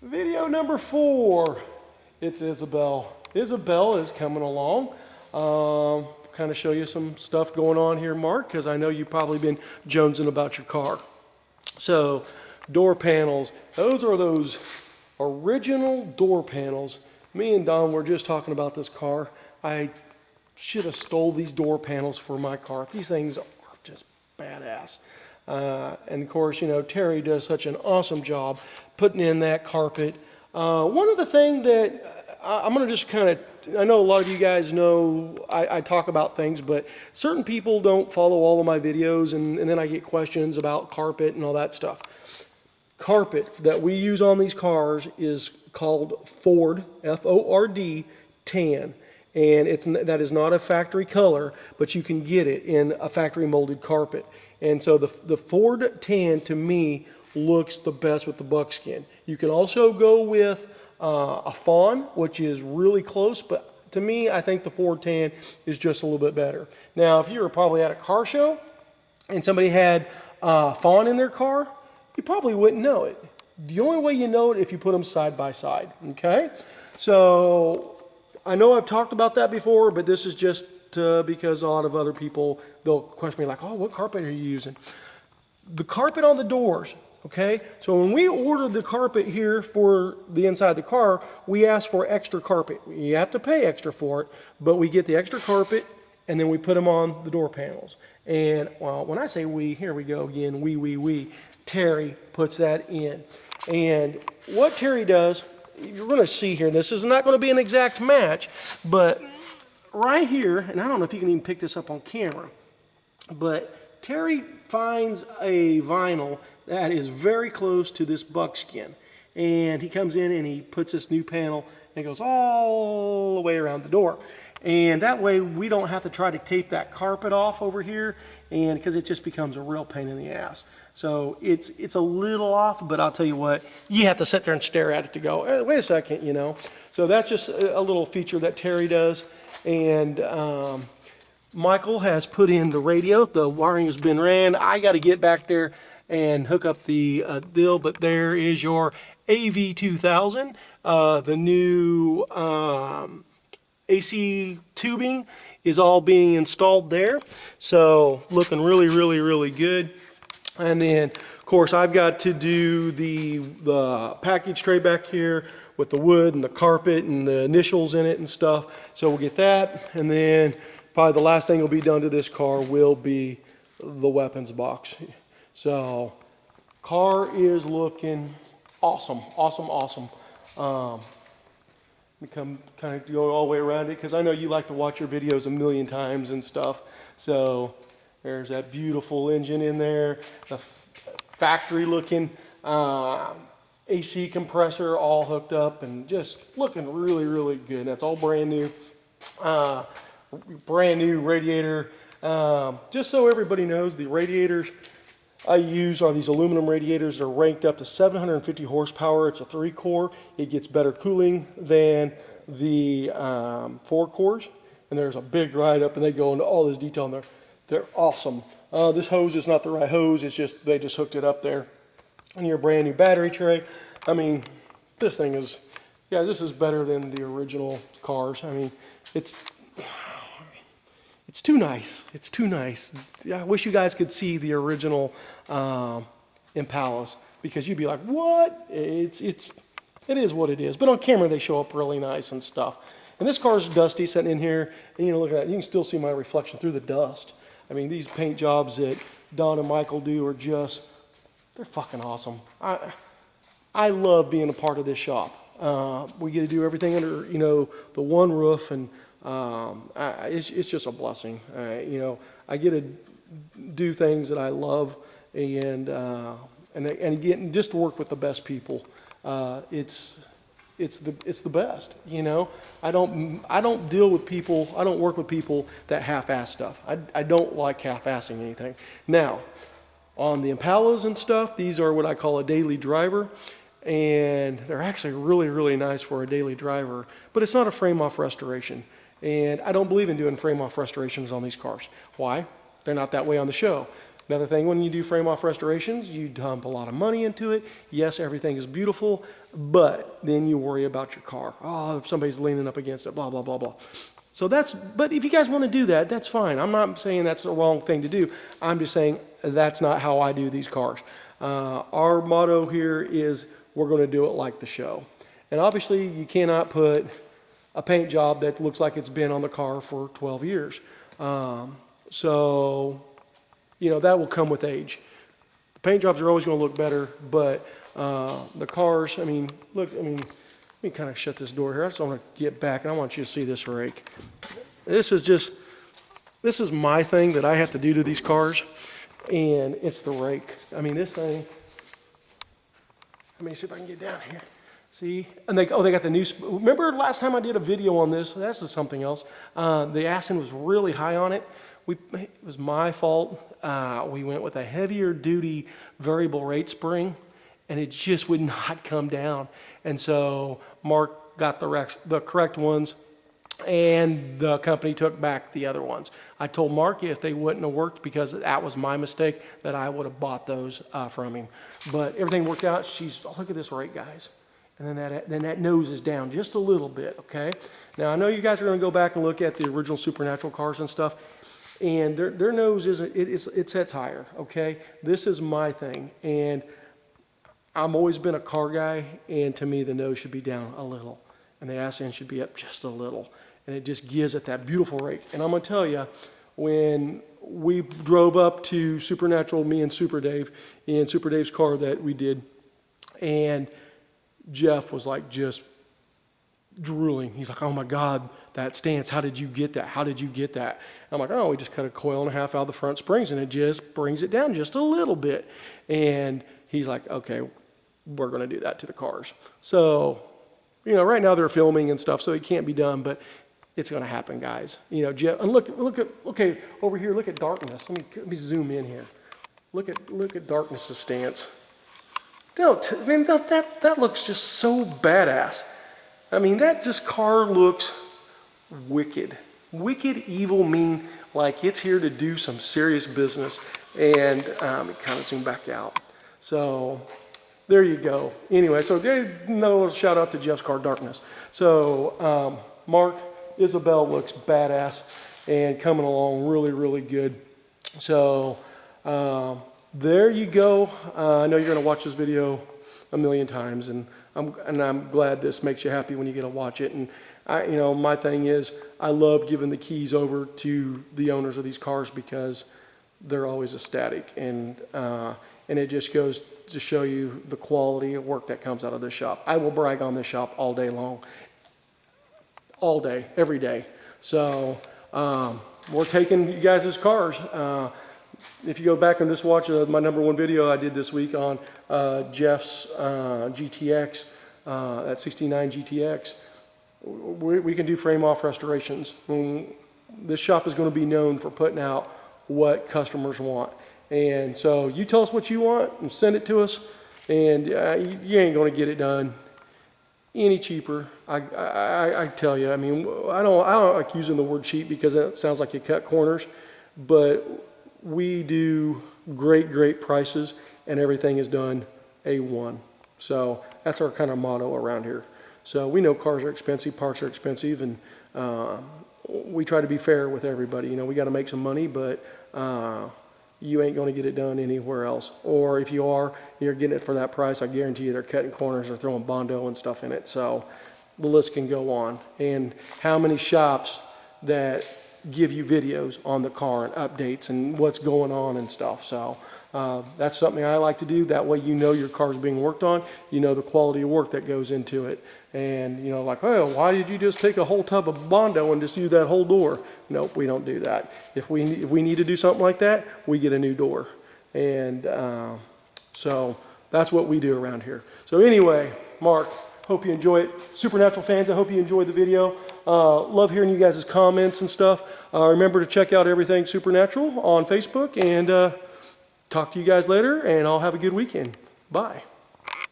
Video number 4, it's Isabel. Isabel is coming along. Kind of show you some stuff going on here, Mark, because I know you've probably been jonesing about your car. So, door panels, those are those original door panels. Me and Don were just talking about this car. I should have stole these door panels for my car. These things are just badass. And of course, you know, Terry does such an awesome job putting in that carpet. One of the things that I'm going to just kind of, I know a lot of you guys know I talk about things, but certain people don't follow all of my videos, and then I get questions about carpet and all that stuff. Carpet that we use on these cars is called Ford, F-O-R-D, tan. And that is not a factory color, but you can get it in a factory molded carpet. And so the Ford tan, to me, looks the best with the buckskin. You can also go with a fawn, which is really close, but to me, I think the Ford tan is just a little bit better. Now, if you were probably at a car show and somebody had fawn in their car, you probably wouldn't know it. The only way you know it if you put them side by side, okay? So I know I've talked about that before, but this is just because a lot of other people, they'll question me like, oh, what carpet are you using? The carpet on the doors, okay? So when we ordered the carpet here for the inside of the car, we asked for extra carpet. You have to pay extra for it, but we get the extra carpet and then we put them on the door panels. And well, when I say we, here we go again, we, Terry puts that in. And what Terry does, you're going to see here, this is not going to be an exact match, but right here, and I don't know if you can even pick this up on camera, but Terry finds a vinyl that is very close to this buckskin. And he comes in and he puts this new panel and it goes all the way around the door. And that way we don't have to try to tape that carpet off over here, and because it just becomes a real pain in the ass. So it's a little off, but I'll tell you what, you have to sit there and stare at it to go, hey, wait a second, you know. So that's just a little feature that Terry does. And Michael has put in the radio. The wiring has been ran. I got to get back there and hook up the deal, but there is your AV2000, the new AC tubing is all being installed there. So looking really, really, really good. And then, of course, I've got to do the package tray back here with the wood and the carpet and the initials in it and stuff. So we'll get that. And then probably the last thing will be done to this car will be the weapons box. So car is looking awesome, awesome, awesome. We come kind of go all the way around it because I know you like to watch your videos a million times and stuff. So there's that beautiful engine in there, the factory looking AC compressor all hooked up and just looking really, really good. That's all brand new radiator. Just so everybody knows, the radiators I use are these aluminum radiators. They're ranked up to 750 horsepower. It's a 3-core. It gets better cooling than the 4 cores. And there's a big ride up, and they go into all this detail, and they're awesome. This hose is not the right hose. It's just they just hooked it up there. And your brand new battery tray. I mean, this thing is, yeah, this is better than the original cars. I mean, it's too nice. It's too nice. I wish you guys could see the original Impalas, because you'd be like, what? It is what it is. But on camera, they show up really nice and stuff. And this car's dusty sitting in here, and you know, look at that. You can still see my reflection through the dust. I mean, these paint jobs that Don and Michael do are just, they're fucking awesome. I love being a part of this shop. We get to do everything under, you know, the one roof, and it's just a blessing. You know, I get to do things that I love, and again, just to work with the best people. It's the best. You know, I don't deal with people. I don't work with people that half-ass stuff. I don't like half-assing anything. Now, on the Impalas and stuff, these are what I call a daily driver. And they're actually really, really nice for a daily driver, but it's not a frame-off restoration. And I don't believe in doing frame-off restorations on these cars. Why? They're not that way on the show. Another thing, when you do frame off restorations, you dump a lot of money into it. Yes, everything is beautiful, but then you worry about your car. Oh, somebody's leaning up against it, blah, blah, blah, blah. So but if you guys want to do that, that's fine. I'm not saying that's the wrong thing to do. I'm just saying that's not how I do these cars. Our motto here is we're going to do it like the show. And obviously you cannot put a paint job that looks like it's been on the car for 12 years. So, you know, that will come with age. The paint jobs are always going to look better, but the cars, I mean, look, I mean, let me kind of shut this door here. I just want to get back, and I want you to see this rake. This is my thing that I have to do to these cars, and it's the rake. I mean, this thing, let me see if I can get down here. See, and they got the new, remember last time I did a video on this? This is something else. The acid was really high on it. It was my fault. We went with a heavier duty variable rate spring, and it just would not come down. And so Mark got the correct ones, and the company took back the other ones. I told Mark if they wouldn't have worked, because that was my mistake, that I would have bought those from him. But everything worked out. Look at this rate, guys. And then that nose is down just a little bit, okay? Now, I know you guys are going to go back and look at the original Supernatural cars and stuff, and their nose it sets higher, okay? This is my thing, and I've always been a car guy, and to me the nose should be down a little, and the ass end should be up just a little, and it just gives it that beautiful rake. And I'm going to tell you, when we drove up to Supernatural, me and Super Dave, in Super Dave's car that we did, and Jeff was like just drooling. He's like, oh my God, that stance, how did you get that? How did you get that? I'm like, oh, we just cut a coil and a half out of the front springs, and it just brings it down just a little bit. And he's like, okay, we're going to do that to the cars. So, you know, right now they're filming and stuff, so it can't be done, but it's going to happen, guys. You know, Jeff, and okay, over here, look at darkness. Let me zoom in here. Look at darkness's stance. I mean, that looks just so badass. I mean, this car looks wicked. Wicked, evil, mean, like it's here to do some serious business. And it kind of zoom back out. So there you go. Anyway, so there's another little shout out to Jeff's car, Darkness. So Mark, Isabel looks badass and coming along really, really good. So there you go. I know you're going to watch this video a million times, and I'm glad this makes you happy when you get to watch it. And you know, my thing is, I love giving the keys over to the owners of these cars because they're always ecstatic, and it just goes to show you the quality of work that comes out of this shop. I will brag on this shop all day long, all day, every day. So we're taking you guys' cars. If you go back and just watch my #1 video I did this week on Jeff's GTX, that 69 GTX, we can do frame-off restorations. This shop is going to be known for putting out what customers want. And so you tell us what you want and send it to us, and you ain't going to get it done any cheaper. I tell you, I mean, I don't like using the word cheap because it sounds like you cut corners, but we do great prices, and everything is done A1. So that's our kind of motto around here. So we know cars are expensive, parts are expensive, and we try to be fair with everybody. You know, we got to make some money, but you ain't going to get it done anywhere else. Or if you are, you're getting it for that price, I guarantee you they're cutting corners or throwing Bondo and stuff in it. So the list can go on. And how many shops that give you videos on the car and updates and what's going on and stuff. So that's something I like to do. That way you know your car's being worked on. You know the quality of work that goes into it. And, you know, like, oh, why did you just take a whole tub of Bondo and just use that whole door? Nope, we don't do that. If we need to do something like that, we get a new door. And so that's what we do around here. So anyway, Mark, hope you enjoy it. Supernatural fans, I hope you enjoyed the video. Love hearing you guys' comments and stuff. Remember to check out Everything Supernatural on Facebook, and talk to you guys later, and I'll have a good weekend. Bye.